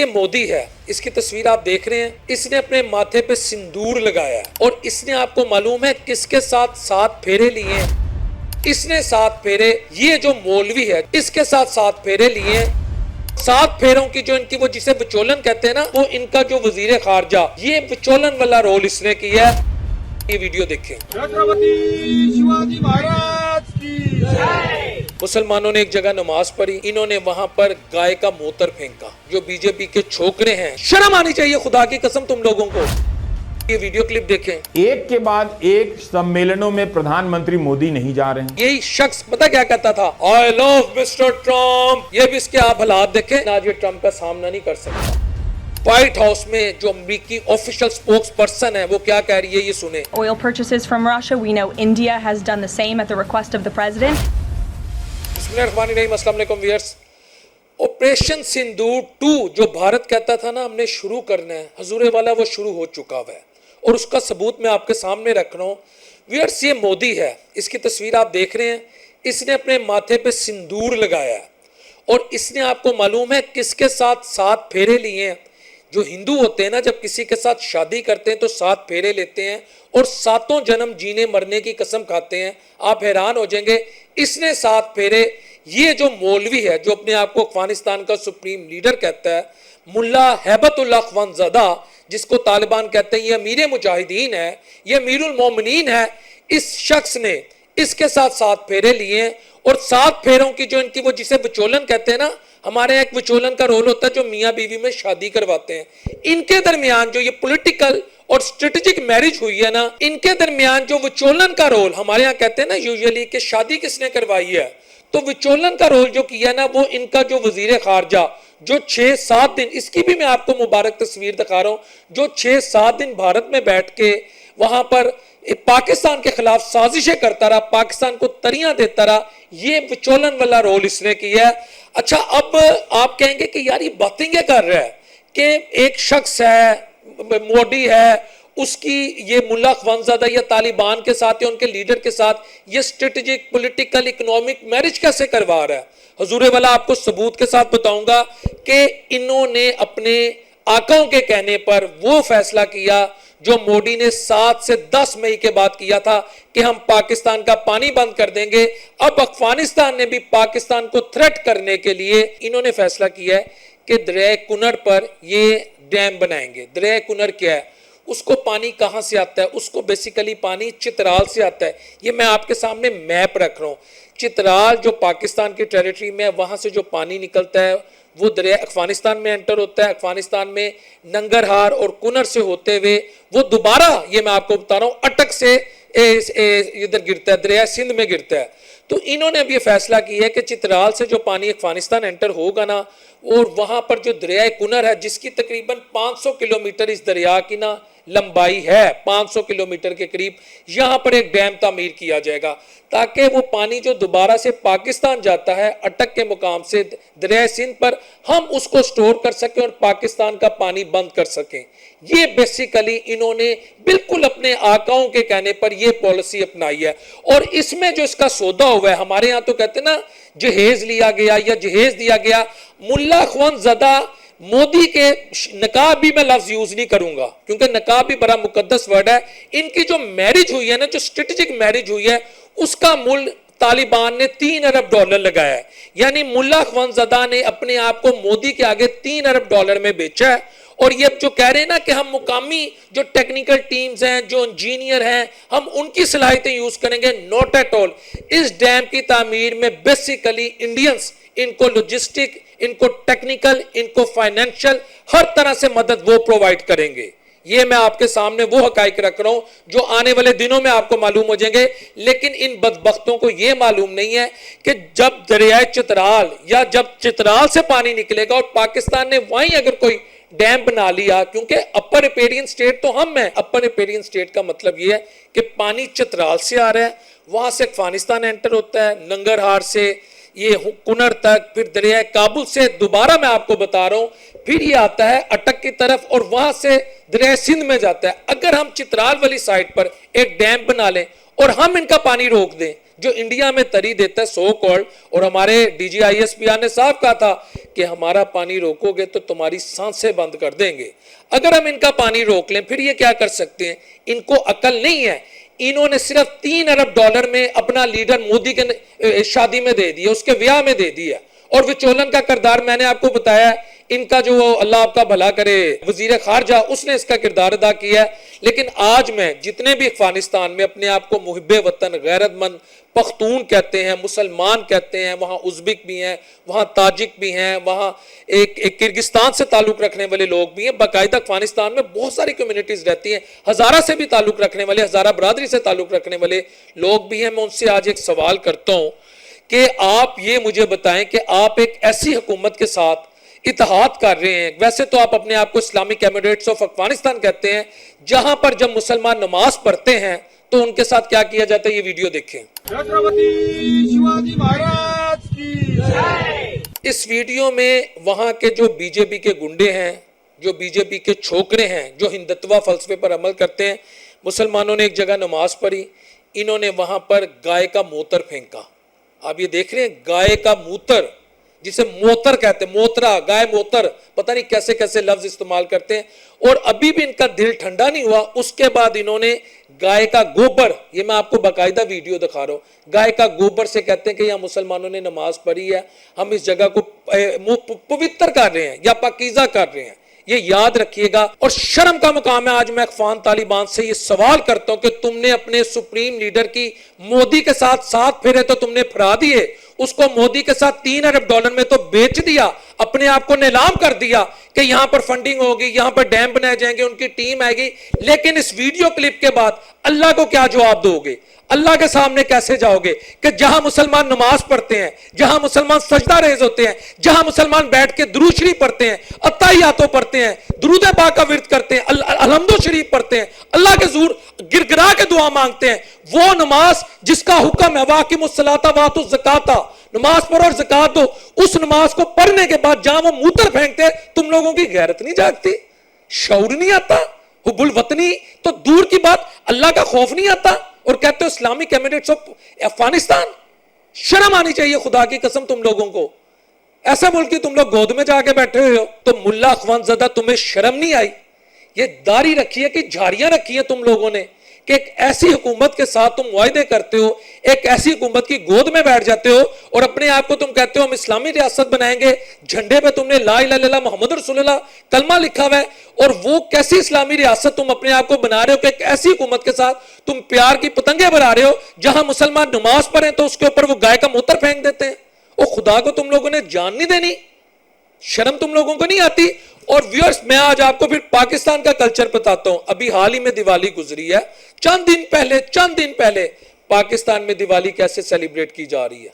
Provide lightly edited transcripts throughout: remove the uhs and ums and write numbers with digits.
مودی ہے, اس کی تصویر آپ دیکھ رہے ہیں, اس نے اپنے ماتھے پہ سندور لگایا ہے اور اس نے آپ کو معلوم ہے کس کے ساتھ 7 پھیرے لیے ہیں. اس نے 7 پھیرے, یہ جو مولوی ہے اس کے ساتھ 7 پھیرے لیے ہیں. 7 پھیروں کی جو ان کی وہ جسے وچولن کہتے ہیں نا, وہ ان کا جو وزیر خارجہ, یہ وچولن والا رول اس نے کیا ہے. یہ ویڈیو دیکھیں. مسلمانوں نے ایک جگہ نماز پڑھی, انہوں نے وہاں پر گائے کا موتر پھینکا. جو بی جے پی کے چھوکرے ہیں, شرم آنی چاہیے خدا کی قسم تم لوگوں کو. یہ ویڈیو کلپ دیکھیں. ایک کے بعد ایک سمیلنوں میں پردھان منتری مودی نہیں جا رہے ہیں. یہی شخص پتہ کیا کہتا تھا, I love Mr. Trump. یہ بھی اس کے آپ حالات دیکھیں. آج یہ ٹرمپ کا سامنا نہیں کر سکتا. وائٹ ہاؤس میں جو امریکی آفیشل سپوکس پرسن ہے وہ کیا کہہ رہی ہے, یہ سنیں. Oil purchases from Russia. We know India has done the same at the request of the president. بسم اللہ الرحمن الرحیم. السلام علیکم ویئرس. آپریشن سندور 2 جو بھارت کہتا تھا نا ہم نے شروع کرنا ہے, حضور والا وہ شروع ہو چکا ہوا ہے اور اس کا ثبوت میں آپ کے سامنے رکھ رہا ہوں. ویئرس یہ مودی ہے, اس کی تصویر آپ دیکھ رہے ہیں. اس نے اپنے ماتھے پہ سندور لگایا ہے اور اس نے آپ کو معلوم ہے کس کے ساتھ 7 پھیرے لیے ہیں. جو ہندو ہوتے ہیں نا, جب کسی کے ساتھ شادی کرتے ہیں تو 7 پھیرے لیتے ہیں اور 7 جنم جینے مرنے کی قسم کھاتے ہیں. آپ حیران ہو جائیں گے, اس نے 7 پھیرے. یہ جو مولوی ہے جو اپنے آپ کو افغانستان کا سپریم لیڈر کہتا ہے, ملا ہیبت اللہ اخوان زدہ, جس کو طالبان کہتے ہیں, یہ امیر مجاہدین ہے, یہ امیر المومنین ہے. اس شخص نے اس کے ساتھ 7 پھیرے لیے ہیں اور 7 پھیروں کی جو ان کی وہ جسے وچولن کہتے ہیں نا, ہمارے یہاں ایک وچولن کا رول ہوتا ہے جو میاں بیوی میں شادی کرواتے ہیں. ان کے درمیان جو یہ پولیٹیکل اور اسٹریٹجک میرج ہوئی ہے نا, ان کے درمیان جو وچولن کا رول ہمارے یہاں کہتے ہیں نا یوزلی کہ شادی کس نے کروائی ہے, تو وچولن کا رول جو کیا نا وہ ان کا جو وزیر خارجہ جو 6-7 دن, اس کی بھی میں آپ کو مبارک تصویر دکھا رہا ہوں, جو 6-7 دن بھارت میں بیٹھ کے وہاں پر پاکستان کے خلاف سازشیں کرتا رہا, پاکستان کو تریاں دیتا رہا. یہ وچولن والا رول اس نے کیا ہے. اچھا اب آپ کہیں گے کہ یار یہ باتیں کیا کر رہا ہے کہ ایک شخص ہے, مودی ہے, اس کی یہ ملا اخوان زدہ یا طالبان کے ساتھ یا ان کے لیڈر کے ساتھ یہ اسٹریٹجک پولیٹیکل اکنامک میرج کیسے کروا رہا ہے. حضور والا آپ کو ثبوت کے ساتھ بتاؤں گا کہ انہوں نے اپنے آقاؤں کے کہنے پر وہ فیصلہ کیا جو مودی نے 7 سے 10 مئی کے بعد کیا تھا کہ ہم پاکستان کا پانی بند کر دیں گے. اب افغانستان نے بھی پاکستان کو تھریٹ کرنے کے لیے انہوں نے فیصلہ کیا ہے کہ دریائے کنڑ پر یہ ڈیم بنائیں گے. دریائے کنڑ کیا ہے, اس کو پانی کہاں سے آتا ہے, اس کو بیسیکلی پانی چترال سے آتا ہے. یہ میں آپ کے سامنے میپ رکھ رہا ہوں. چترال جو پاکستان کی ٹیریٹری میں ہے, وہاں سے جو پانی نکلتا ہے وہ دریا افغانستان میں انٹر ہوتا ہے. افغانستان میں ننگرہار اور کنر سے ہوتے ہوئے وہ دوبارہ, یہ میں آپ کو بتا رہا ہوں, اٹک سے ادھر گرتا ہے, دریا سندھ میں گرتا ہے. تو انہوں نے اب یہ فیصلہ کیا ہے کہ چترال سے جو پانی افغانستان انٹر ہوگا نا, اور وہاں پر جو دریائے کنر ہے جس کی تقریباً 500 کلومیٹر اس دریا کی نا لمبائی ہے, 500 کلومیٹر کے قریب, یہاں پر ایک ڈیم تعمیر کیا جائے گا تاکہ وہ پانی جو دوبارہ سے پاکستان جاتا ہے اٹک کے مقام سے دریائے سندھ پر, ہم اس کو سٹور کر سکیں اور پاکستان کا پانی بند کر سکیں. یہ بیسیکلی انہوں نے بالکل اپنے آقاؤں کے کہنے پر یہ پالیسی اپنائی ہے. اور اس میں جو اس کا سودا ہوا ہے, ہمارے ہاں تو کہتے ہیں نا جہیز لیا گیا یا جہیز دیا گیا. ملا اخوان زدہ مودی کے نکاح بھی میں لفظ یوز نہیں کروں گا کیونکہ نکاح بھی بڑا مقدس ورڈ ہے. ان کی جو میرج ہوئی ہے نا, جو اسٹریٹجک میرج ہوئی ہے, اس کا مل طالبان نے $3 ارب لگایا ہے. یعنی ملا اخوان زدہ نے اپنے آپ کو مودی کے آگے $3 ارب میں بیچا ہے. اور یہ جو کہہ رہے ہیں نا کہ ہم مقامی جو ٹیکنیکل ٹیمز ہیں, جو انجینئر ہیں, ہم ان کی صلاحیتیں یوز کریں گے, نوٹ ایٹ آل. اس ڈیم کی تعمیر میں بیسیکلی انڈینز, ان کو لوجسٹک, ان کو ٹیکنیکل, ان کو فائنینشل, ہر طرح سے مدد وہ پرووائڈ کریں گے. یہ میں آپ کے سامنے وہ حقائق رکھ رہا ہوں جو آنے والے دنوں میں آپ کو معلوم ہو جائیں گے. لیکن ان بدبختوں کو یہ معلوم نہیں ہے کہ جب دریائے چترال یا جب چترال سے پانی نکلے گا اور پاکستان نے وہیں اگر کوئی ڈیم بنا لیا, کیونکہ اپر ریپیرین سٹیٹ تو ہم ہیں. اپر ریپیرین سٹیٹ کا مطلب یہ ہے کہ پانی چترال سے آ رہا ہے, وہاں سے افغانستان انٹر ہوتا ہے, ننگرہار سے یہ کنر تک, پھر دریائے کابل سے دوبارہ میں آپ کو بتا رہا ہوں, پھر یہ آتا ہے اٹک کی طرف اور وہاں سے دریائے سندھ میں جاتا ہے. اگر ہم چترال والی سائٹ پر ایک ڈیم بنا لیں اور ہم ان کا پانی روک دیں جو انڈیا میں تری دیتا ہے سو کالڈ, اور ہمارے D G I S P R نے صاف کہا تھا کہ ہمارا پانی روکو گے تو تمہاری سانسیں بند کر دیں گے. اگر ہم ان کا پانی روک لیں پھر یہ کیا کر سکتے ہیں؟ ان کو عقل نہیں ہے. انہوں نے صرف $3 ارب میں اپنا لیڈر مودی کے شادی میں دے دیا, اس کے بیاہ میں دے دیا, اور وچولن کا کردار میں نے آپ کو بتایا, ان کا جو اللہ آپ کا بھلا کرے وزیر خارجہ, اس نے اس کا کردار ادا کیا ہے. لیکن آج میں جتنے بھی افغانستان میں اپنے آپ کو محب وطن, غیرت مند پختون کہتے ہیں, مسلمان کہتے ہیں, وہاں ازبک بھی ہیں, وہاں تاجک بھی ہیں, وہاں ایک کرگستان سے تعلق رکھنے والے لوگ بھی ہیں, باقاعدہ افغانستان میں بہت ساری کمیونٹیز رہتی ہیں, ہزارہ سے بھی تعلق رکھنے والے, ہزارہ برادری سے تعلق رکھنے والے لوگ بھی ہیں. میں ان سے آج ایک سوال کرتا ہوں کہ آپ یہ مجھے بتائیں کہ آپ ایک ایسی حکومت کے ساتھ اتحاد کر رہے ہیں, ویسے تو آپ اپنے آپ کو اسلامک ایمریٹس آف افغانستان کہتے ہیں, جہاں پر جب مسلمان نماز پڑھتے ہیں تو ان کے ساتھ کیا کیا جاتا ہے, یہ ویڈیو دیکھیں. اس ویڈیو میں وہاں کے جو بی جے پی کے گنڈے ہیں, جو بی جے پی کے چھوکرے ہیں, جو ہندتوا فلسفے پر عمل کرتے ہیں, مسلمانوں نے ایک جگہ نماز پڑھی, انہوں نے وہاں پر گائے کا موتر پھینکا. آپ یہ دیکھ رہے ہیں, گائے کا موتر, جسے موتر کہتے ہیں, موترا, گائے موتر, پتہ نہیں کیسے کیسے لفظ استعمال کرتے ہیں. اور ابھی بھی ان کا دل ٹھنڈا نہیں ہوا, اس کے بعد انہوں نے گائے کا گوبر, یہ میں آپ کو باقاعدہ ویڈیو دکھا رہا ہوں, گائے کا گوبر سے کہتے ہیں کہ یہاں مسلمانوں نے نماز پڑھی ہے, ہم اس جگہ کو پوتر کر رہے ہیں یا پاکیزہ کر رہے ہیں. یہ یاد رکھیے گا. اور شرم کا مقام ہے, آج میں افغان طالبان سے یہ سوال کرتا ہوں کہ تم نے اپنے سپریم لیڈر کی مودی کے ساتھ 7 پھیرے تو تم نے پھرا دیے, اس کو مودی کے ساتھ $3 ارب میں تو بیچ دیا, اپنے آپ کو نیلام کر دیا کہ یہاں پر فنڈنگ ہوگی, یہاں پر ڈیم بنائے جائیں گے, ان کی ٹیم آئے گی. لیکن اس ویڈیو کلپ کے بعد اللہ کو کیا جواب دو گے, اللہ کے سامنے کیسے جاؤ گے کہ جہاں مسلمان نماز پڑھتے ہیں, جہاں مسلمان سجدہ ریز ہوتے ہیں, جہاں مسلمان بیٹھ کے درود شریف پڑھتے ہیں, اتحیاتوں پڑھتے ہیں, درود پاک کا ورد کرتے ہیں, الحمد شریف پڑھتے ہیں, اللہ کے حضور گرگرا کے دعا مانگتے ہیں, وہ نماز جس کا حکم ہے واقم الصلاۃ وآتوا الزکاۃ, نماز پڑھو اور زکات دو, اس نماز کو پڑھنے کے بعد جہاں وہ موتر پھینکتے ہیں, تم لوگوں کی غیرت نہیں جاگتی, شعور نہیں آتا, حب الوطنی تو دور کی بات, اللہ کا خوف نہیں آتا, اور کہتے ہو اسلامک ایمریٹس آف افغانستان. شرم آنی چاہیے خدا کی قسم تم لوگوں کو, ایسا ملک کی تم لوگ گود میں جا کے بیٹھے ہوئے ہو. تو ملا اخوان زدہ تمہیں شرم نہیں آئی؟ یہ داڑھی رکھی ہے کہ جھاڑیاں رکھی ہیں تم لوگوں نے کہ ایک ایسی حکومت کے ساتھ تم معاہدے کرتے ہو, ایک ایسی حکومت کی گود میں بیٹھ جاتے ہو, اور اپنے آپ کو تم کہتے ہو ہم اسلامی ریاست بنائیں گے, جھنڈے پہ تم نے لا الہ الا اللہ محمد رسول اللہ کلمہ لکھا ہوا ہے, اور وہ کیسی اسلامی ریاست تم اپنے آپ کو بنا رہے ہو کہ ایک ایسی حکومت کے ساتھ تم پیار کی پتنگیں بنا رہے ہو, جہاں مسلمان نماز پڑھیں تو اس کے اوپر وہ گائے کا موتر پھینک دیتے ہیں. اور خدا کو تم لوگوں نے جان نہیں دینی, شرم تم لوگوں کو نہیں آتی. اور ویورز, میں آج آپ کو پھر پاکستان کا کلچر بتاتا ہوں. ابھی حال ہی میں دیوالی گزری ہے, چند دن پہلے پاکستان میں دیوالی کیسے سیلیبریٹ کی جا رہی ہے.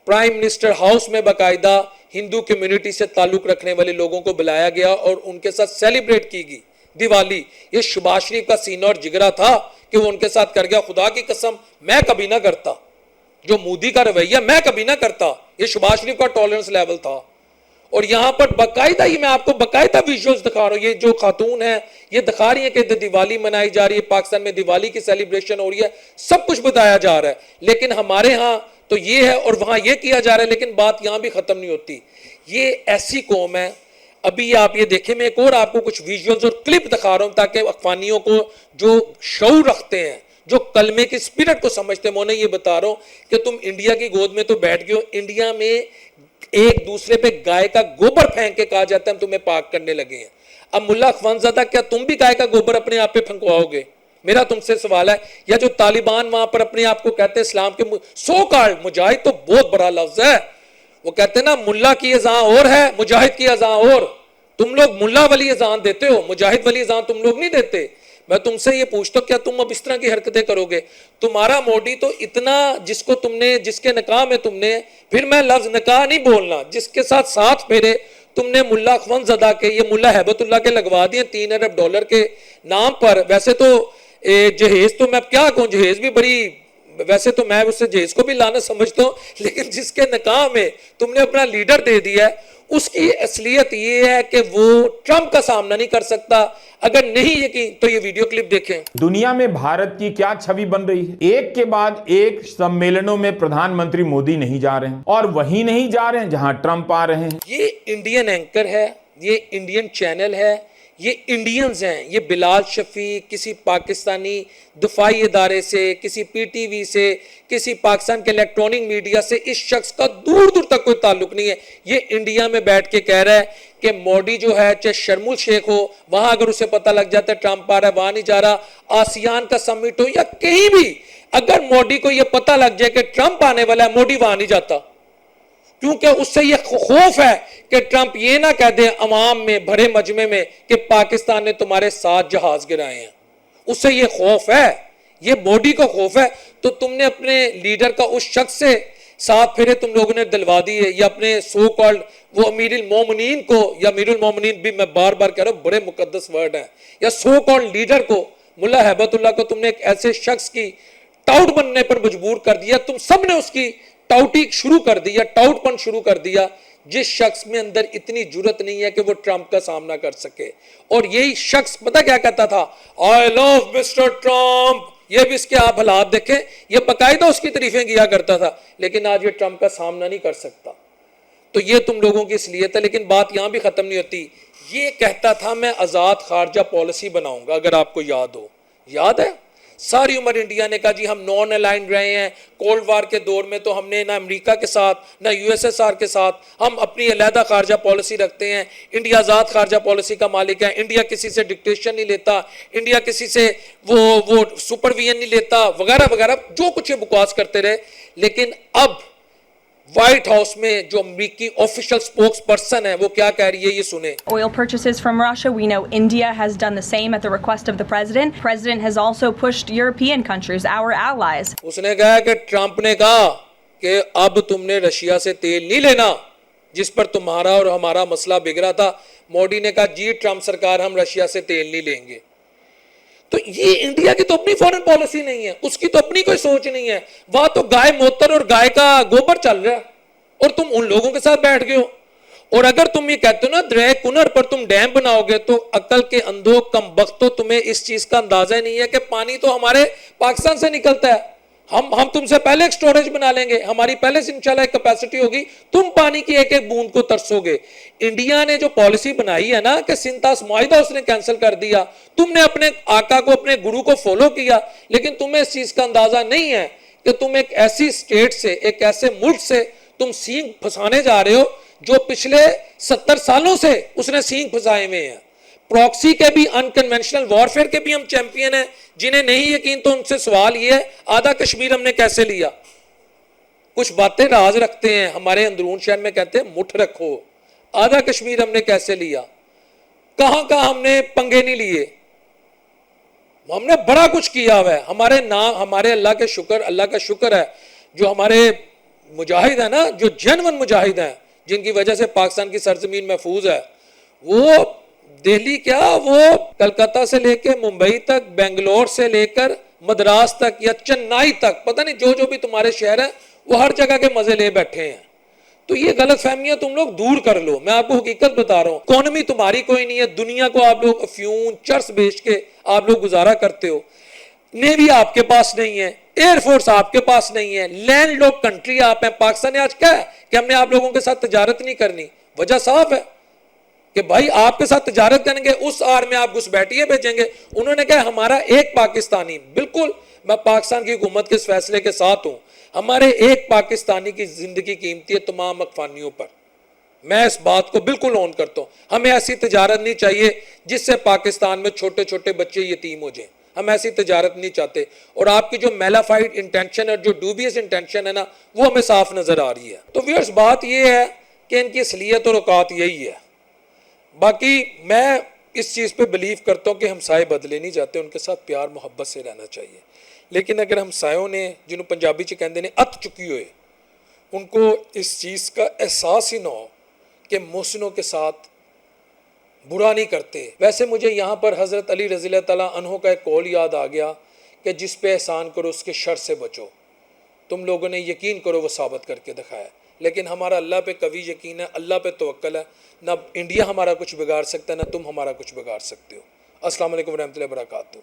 پرائم منسٹر ہاؤس میں باقاعدہ ہندو کمیونٹی سے تعلق رکھنے والے لوگوں کو بلایا گیا اور ان کے ساتھ سیلیبریٹ کی گئی دیوالی. یہ شہباز شریف کا سینہ اور جگرا تھا کہ وہ ان کے ساتھ کر گیا. خدا کی قسم میں کبھی نہ کرتا, جو مودی کا رویہ میں کبھی نہ کرتا. یہ شہباز شریف کا ٹالرنس لیول تھا. اور یہاں پر باقاعدہ ہی میں آپ کو باقاعدہ ویژوز دکھا رہا ہوں, یہ جو خاتون ہیں یہ دکھا رہی ہیں کہ دیوالی منائی جا رہی ہے, پاکستان میں دیوالی کی سیلیبریشن ہو رہی ہے, سب کچھ بتایا جا رہا ہے. لیکن ہمارے ہاں تو یہ ہے اور وہاں یہ کیا جا رہا ہے, لیکن بات یہاں بھی ختم نہیں ہوتی. یہ ایسی قوم ہے. ابھی آپ یہ دیکھیں, میں ایک اور آپ کو کچھ ویژوز اور کلپ دکھا رہا ہوں تاکہ افغانیوں کو جو شعور رکھتے ہیں, جو کلمے کی اسپرٹ کو سمجھتے ہیں, میں انہیں یہ بتا رہا ہوں کہ تم انڈیا کی گود میں تو بیٹھ گئے ہو, انڈیا میں ایک دوسرے پہ گائے کا گوبر پھینک کے کہا جاتا ہے ہم تمہیں پاک کرنے لگے ہیں. اب ملا اخوان زدہ کیا تم بھی گائے کا گوبر اپنے آپ پہ پھینکواؤ گے؟ میرا تم سے سوال ہے. یا جو طالبان وہاں پر اپنے آپ کو کہتے ہیں اسلام کے سو کالڈ مجاہد, تو بہت بڑا لفظ ہے, وہ کہتے ہیں نا ملا کی اذان اور ہے مجاہد کی اذان اور. تم لوگ ملا والی اذان دیتے ہو, مجاہد والی اذان تم لوگ نہیں دیتے. میں تم سے یہ پوچھتا ہوں کیا تم اب اس طرح کی حرکتیں کرو گے؟ تمہارا موڈی تو اتنا, جس کو تم نے, جس کے نکاح میں تم نے, پھر میں لفظ نکاح نہیں بولنا, جس کے ساتھ 7 پھیرے تم نے ملا اخوان زدہ کے, یہ ملا ہیبت اللہ کے لگوا دیے $3 ارب کے نام پر. ویسے تو جہیز تو میں کیا کہوں, جہیز بھی بڑی, ویسے تو میں اس سے جہیز کو بھی لانا سمجھتا ہوں, لیکن جس کے نکاح میں تم نے اپنا لیڈر دے دیا ہے اس کی اصلیت یہ ہے کہ وہ ٹرمپ کا سامنا نہیں کر سکتا. اگر نہیں یقین تو یہ ویڈیو کلپ دیکھیں. دنیا میں بھارت کی کیا چھوی بن رہی ہے؟ ایک کے بعد ایک سمیلنوں میں پردھان منتری مودی نہیں جا رہے ہیں اور وہیں نہیں جا رہے ہیں جہاں ٹرمپ آ رہے ہیں. یہ انڈین اینکر ہے, یہ انڈین چینل ہے, یہ انڈینز ہیں. یہ بلال شفیع کسی پاکستانی دفاعی ادارے سے, کسی پی ٹی وی سے, کسی پاکستان کے الیکٹرونک میڈیا سے اس شخص کا دور دور تک کوئی تعلق نہیں ہے. یہ انڈیا میں بیٹھ کے کہہ رہا ہے کہ مودی جو ہے چاہے شرم الشیخ ہو, وہاں اگر اسے پتہ لگ جاتا ہے ٹرمپ آ رہا ہے وہاں نہیں جا رہا, آسیان کا سمٹ ہو یا کہیں بھی اگر مودی کو یہ پتہ لگ جائے کہ ٹرمپ آنے والا ہے مودی وہاں نہیں جاتا, کیونکہ اس سے یہ خوف ہے کہ ٹرمپ یہ نہ کہہ دے عوام میں بھرے مجمع میں کہ پاکستان نے تمہارے 7 جہاز گرائے ہیں. اس سے یہ خوف ہے, یہ مودی کو خوف ہے. تو تم نے اپنے لیڈر کا اس شخص سے 7 پھیرے تم لوگوں نے دلوا دیے, یا اپنے سو کالڈ وہ امیر المومنین کو, یا امیر المومنین بھی میں بار بار کہہ رہا ہوں بڑے مقدس ورڈ ہیں, یا سو کالڈ لیڈر کو ملا ہیبت اللہ کو تم نے ایک ایسے شخص کی ٹاؤٹ بننے پر مجبور کر دیا. تم سب نے اس کی ٹاؤٹی شروع کر دیا, ٹاؤٹ پن شروع کر دیا, جس شخص میں اندر اتنی جرت نہیں ہے کہ وہ ٹرمپ کا سامنا کر سکے. اور یہی شخص پتہ کیا کہتا تھا, آئی لو مسٹر ٹرمپ. یہ بھی اس کے آپ حالات دیکھیں, یہ باقاعدہ اس کی تعریفیں کیا کرتا تھا, لیکن آج یہ ٹرمپ کا سامنا نہیں کر سکتا. تو یہ تم لوگوں کی اصلیت ہے. لیکن بات یہاں بھی ختم نہیں ہوتی. یہ کہتا تھا میں آزاد خارجہ پالیسی بناؤں گا, اگر آپ کو یاد ہو, یاد ہے ساری عمر انڈیا نے کہا جی ہم نان الائنڈ رہے ہیں. کولڈ وار کے دور میں تو ہم نے نہ امریکہ کے ساتھ نہ یو ایس ایس آر کے ساتھ, ہم اپنی علیحدہ خارجہ پالیسی رکھتے ہیں. انڈیا آزاد خارجہ پالیسی کا مالک ہے. انڈیا کسی سے ڈکٹیشن نہیں لیتا, انڈیا کسی سے وہ سپرویژن نہیں لیتا, وغیرہ وغیرہ جو کچھ یہ بکواس کرتے رہے. لیکن اب وائٹ ہاؤس میں جو امریکی آفیشل سپوکس پرسن ہے وہ کیا کہہ رہی ہے, یہ سنیں. Oil purchases from Russia. We know India has done the same at the request of the president. The president has also pushed European countries, our allies. اس نے کہا کہ ٹرمپ نے کہا کہ اب تم نے رشیا سے تیل نہیں لینا جس پر تمہارا اور ہمارا مسئلہ بگڑا تھا. مودی نے کہا جی ٹرمپ سرکار ہم رشیا سے تیل نہیں لیں گے. تو یہ انڈیا کی تو اپنی فورن پالیسی نہیں ہے, اس کی تو اپنی کوئی سوچ نہیں ہے. وہاں تو گائے موتر اور گائے کا گوبر چل رہا ہے اور تم ان لوگوں کے ساتھ بیٹھ گئے ہو. اور اگر تم یہ کہتے ہو نا دریا کنر پر تم ڈیم بناؤ گے, تو عقل کے اندھو کم بختو تمہیں اس چیز کا اندازہ نہیں ہے کہ پانی تو ہمارے پاکستان سے نکلتا ہے. ہم تم سے پہلے ایک سٹوریج بنا لیں گے, ہماری پہلے سے انشاءاللہ ایک کیپیسٹی ہوگی, تم پانی کی ایک ایک بوند کو ترسو گے. انڈیا نے جو پالیسی بنائی ہے نا کہ سنتاس معاہدہ اس نے کینسل کر دیا, تم نے اپنے آقا کو اپنے گرو کو فالو کیا, لیکن تمہیں اس چیز کا اندازہ نہیں ہے کہ تم ایک ایسی سٹیٹ سے, ایک ایسے ملک سے تم سینگ پھنسانے جا رہے ہو جو پچھلے 70 سالوں سے اس نے سینگ پھنسائے ہوئے ہیں. پروکسی کے بھی, انکنونشنل وارفیئر کے بھی ہم چیمپئن ہیں. جنہیں نہیں یقین تو ان سے سوال یہ ہے آدھا کشمیر ہم نے کیسے لیا. کچھ باتیں راز رکھتے ہیں ہمارے اندرون شہر میں, کہتے ہیں مٹھ رکھو. آدھا کشمیر ہم نے کیسے لیا, کہاں کہاں ہم نے پنگے نہیں لیے, ہم نے بڑا کچھ کیا ہوا ہے. ہمارے نام, ہمارے اللہ کے شکر, اللہ کا شکر ہے جو ہمارے مجاہد ہیں نا, جو جنون مجاہد ہیں جن کی وجہ سے پاکستان کی سرزمین محفوظ ہے, وہ دہلی کیا, وہ کلکتہ سے لے کے ممبئی تک, بنگلور سے لے کر مدراس تک یا چنائی تک, پتہ نہیں جو بھی تمہارے شہر ہیں وہ ہر جگہ کے مزے لے بیٹھے ہیں. تو یہ غلط فہمیاں تم لوگ دور کر لو. میں آپ کو حقیقت بتا رہا ہوں, اکانومی تمہاری کوئی نہیں ہے. دنیا کو آپ لوگ افیون چرس بیچ کے آپ لوگ گزارا کرتے ہو. نیوی آپ کے پاس نہیں ہے, ایئر فورس آپ کے پاس نہیں ہے, لینڈ لاک کنٹری آپ ہیں. پاکستان نے آج کیا ہے کہ ہم نے آپ لوگوں کے ساتھ تجارت نہیں کرنی. وجہ صاف ہے کہ بھائی آپ کے ساتھ تجارت کریں گے اس آر میں آپ گھس بیٹھیے بھیجیں گے. انہوں نے کہا ہمارا ایک پاکستانی, بالکل میں پاکستان کی حکومت کے اس فیصلے کے ساتھ ہوں, ہمارے ایک پاکستانی کی زندگی قیمتی ہے تمام اقوانیوں پر. میں اس بات کو بالکل اون کرتا ہوں. ہمیں ایسی تجارت نہیں چاہیے جس سے پاکستان میں چھوٹے چھوٹے بچے یتیم ہو جائیں. ہم ایسی تجارت نہیں چاہتے. اور آپ کی جو میلافائڈ انٹینشن اور جو ڈوبیس انٹینشن ہے نا, وہ ہمیں صاف نظر آ رہی ہے. تو ویئرز بات یہ ہے کہ ان کی اصلیت اور اوقات یہی ہے. باقی میں اس چیز پہ بلیو کرتا ہوں کہ ہمسائے بدلے نہیں جاتے, ان کے ساتھ پیار محبت سے رہنا چاہیے. لیکن اگر ہمسایوں نے, جنہوں پنجابی چ کہندے نے ات چکی ہوئے, ان کو اس چیز کا احساس ہی نہ ہو کہ محسنوں کے ساتھ برا نہیں کرتے. ویسے مجھے یہاں پر حضرت علی رضی اللہ تعالیٰ عنہ کا ایک قول یاد آ گیا کہ جس پہ احسان کرو اس کے شر سے بچو. تم لوگوں نے یقین کرو وہ ثابت کر کے دکھایا. لیکن ہمارا اللہ پہ قوی یقین ہے, اللہ پہ توکل ہے. نہ انڈیا ہمارا کچھ بگاڑ سکتا ہے, نہ تم ہمارا کچھ بگاڑ سکتے ہو. السلام علیکم ورحمۃ اللہ وبرکاتہ.